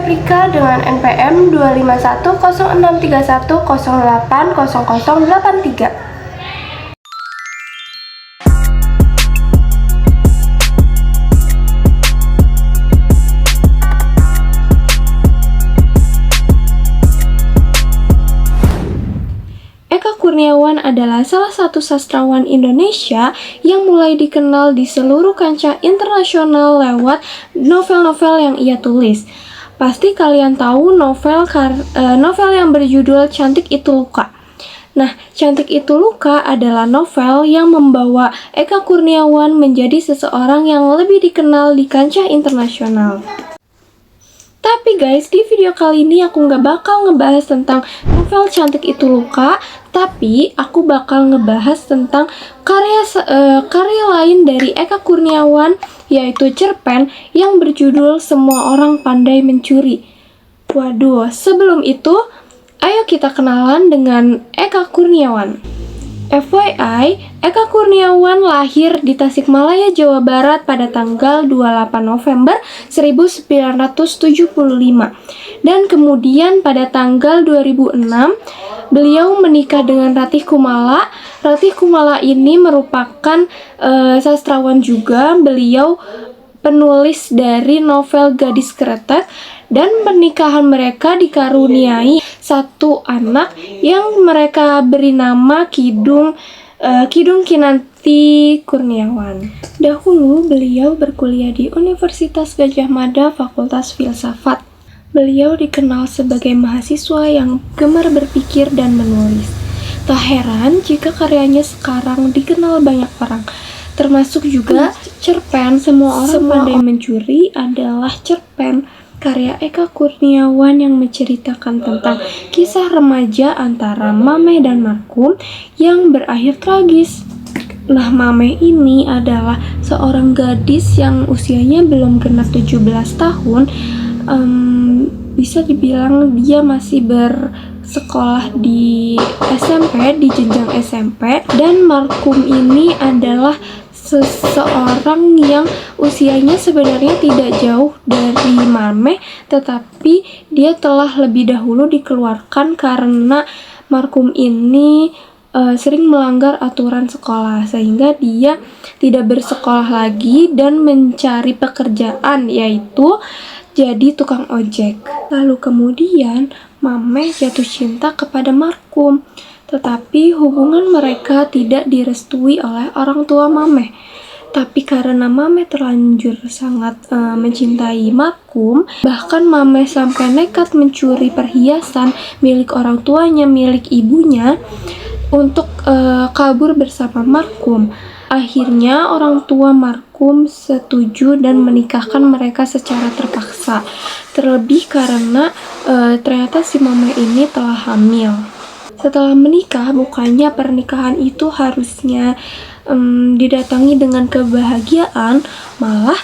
Afrika dengan NPM 2510631080083. Eka Kurniawan adalah salah satu sastrawan Indonesia yang mulai dikenal di seluruh kancah internasional lewat novel-novel yang ia tulis. Pasti kalian tahu novel yang berjudul Cantik Itu Luka. Nah, Cantik Itu Luka adalah novel yang membawa Eka Kurniawan menjadi seseorang yang lebih dikenal di kancah internasional. Tapi guys, di video kali ini aku nggak bakal ngebahas tentang novel Cantik Itu Luka, tapi aku bakal ngebahas tentang karya lain dari Eka Kurniawan, yaitu cerpen yang berjudul Semua Orang Pandai Mencuri. Waduh, sebelum itu, ayo kita kenalan dengan Eka Kurniawan. FYI, Eka Kurniawan lahir di Tasikmalaya, Jawa Barat pada tanggal 28 November 1975. Dan kemudian pada tanggal 2006, beliau menikah dengan Ratih Kumala. Ratih Kumala ini merupakan sastrawan juga. Beliau penulis dari novel Gadis Kretek, dan pernikahan mereka dikaruniai satu anak yang mereka beri nama Kidung Kinanti Kurniawan. Dahulu beliau berkuliah di Universitas Gadjah Mada, Fakultas Filsafat. Beliau dikenal sebagai mahasiswa yang gemar berpikir dan menulis. Tak heran jika karyanya sekarang dikenal banyak orang. Termasuk juga cerpen Semua Orang Pandai Mencuri adalah cerpen karya Eka Kurniawan yang menceritakan tentang kisah remaja antara Mameh dan Markum yang berakhir tragis. Nah, Mameh ini adalah seorang gadis yang usianya belum genap 17 tahun. Bisa dibilang dia masih bersekolah di SMP, di jenjang SMP, dan Markum ini adalah seseorang yang usianya sebenarnya tidak jauh dari Mameh, tetapi dia telah lebih dahulu dikeluarkan karena Markum ini sering melanggar aturan sekolah, sehingga dia tidak bersekolah lagi dan mencari pekerjaan, yaitu jadi tukang ojek. Lalu kemudian Mameh jatuh cinta kepada Markum, tetapi hubungan mereka tidak direstui oleh orang tua Mameh. Tapi karena Mameh terlanjur sangat mencintai Markum, bahkan Mameh sampai nekat mencuri perhiasan milik orang tuanya, milik ibunya, untuk kabur bersama Markum. Akhirnya orang tua Markum setuju dan menikahkan mereka secara terpaksa. Terlebih karena ternyata si Mameh ini telah hamil. Setelah menikah, bukannya pernikahan itu harusnya didatangi dengan kebahagiaan, malah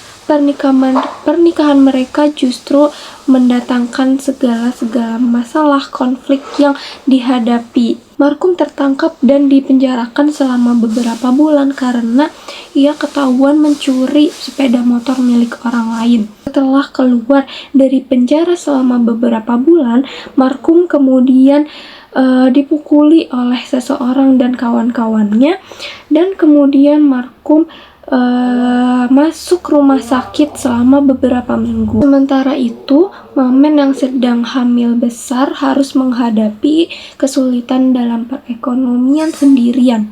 pernikahan mereka justru mendatangkan segala masalah, konflik yang dihadapi. Markum tertangkap dan dipenjarakan selama beberapa bulan karena ia ketahuan mencuri sepeda motor milik orang lain. Setelah keluar dari penjara selama beberapa bulan, Markum kemudian dipukuli oleh seseorang dan kawan-kawannya, dan kemudian Markum masuk rumah sakit selama beberapa minggu. Sementara itu, Mamen yang sedang hamil besar harus menghadapi kesulitan dalam perekonomian sendirian.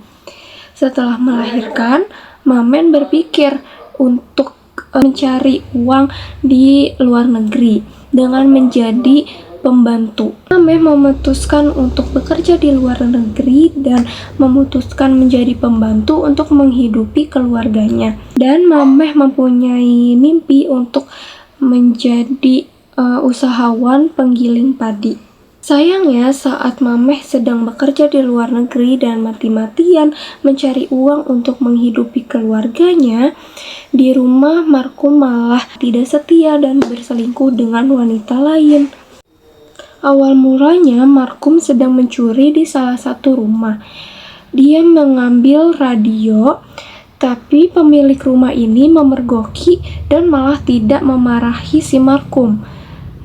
Setelah melahirkan, Mamen berpikir untuk mencari uang di luar negeri dengan menjadi pembantu. Mameh memutuskan untuk bekerja di luar negeri dan memutuskan menjadi pembantu untuk menghidupi keluarganya. Dan Mameh mempunyai mimpi untuk menjadi usahawan penggiling padi. Sayangnya saat Mameh sedang bekerja di luar negeri dan mati-matian mencari uang untuk menghidupi keluarganya, di rumah Markum malah tidak setia dan berselingkuh dengan wanita lain. Awal mulanya Markum sedang mencuri di salah satu rumah. Dia mengambil radio, tapi pemilik rumah ini memergoki dan malah tidak memarahi si Markum.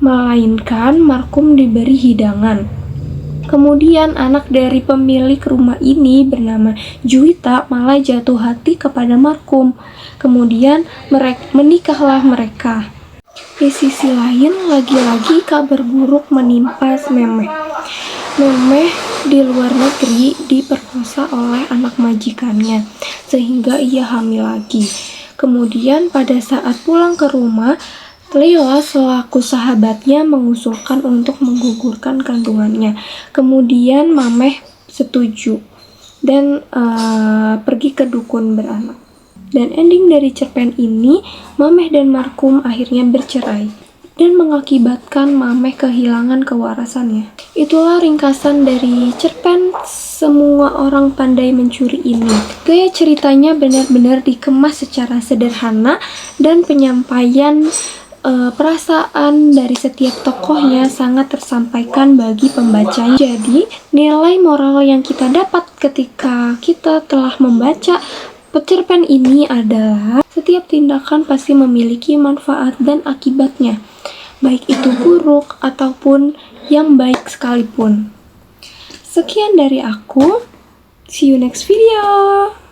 melainkan Markum diberi hidangan. Kemudian anak dari pemilik rumah ini bernama Juwita malah jatuh hati kepada Markum. Kemudian menikahlah mereka. Di sisi lain, lagi-lagi kabar buruk menimpa Memeh. Memeh di luar negeri diperkosa oleh anak majikannya, sehingga ia hamil lagi. Kemudian pada saat pulang ke rumah, Leila selaku sahabatnya mengusulkan untuk menggugurkan kandungannya. Kemudian Mameh setuju dan pergi ke dukun beranak. Dan ending dari cerpen ini, Mameh dan Markum akhirnya bercerai dan mengakibatkan Mameh kehilangan kewarasannya. Itulah ringkasan dari cerpen Semua Orang Pandai Mencuri ini. Gaya ceritanya benar-benar dikemas secara sederhana dan penyampaian perasaan dari setiap tokohnya sangat tersampaikan bagi pembacanya. Jadi, nilai moral yang kita dapat ketika kita telah membaca cerpen ini adalah setiap tindakan pasti memiliki manfaat dan akibatnya, baik itu buruk ataupun yang baik sekalipun. Sekian dari aku. See you next video.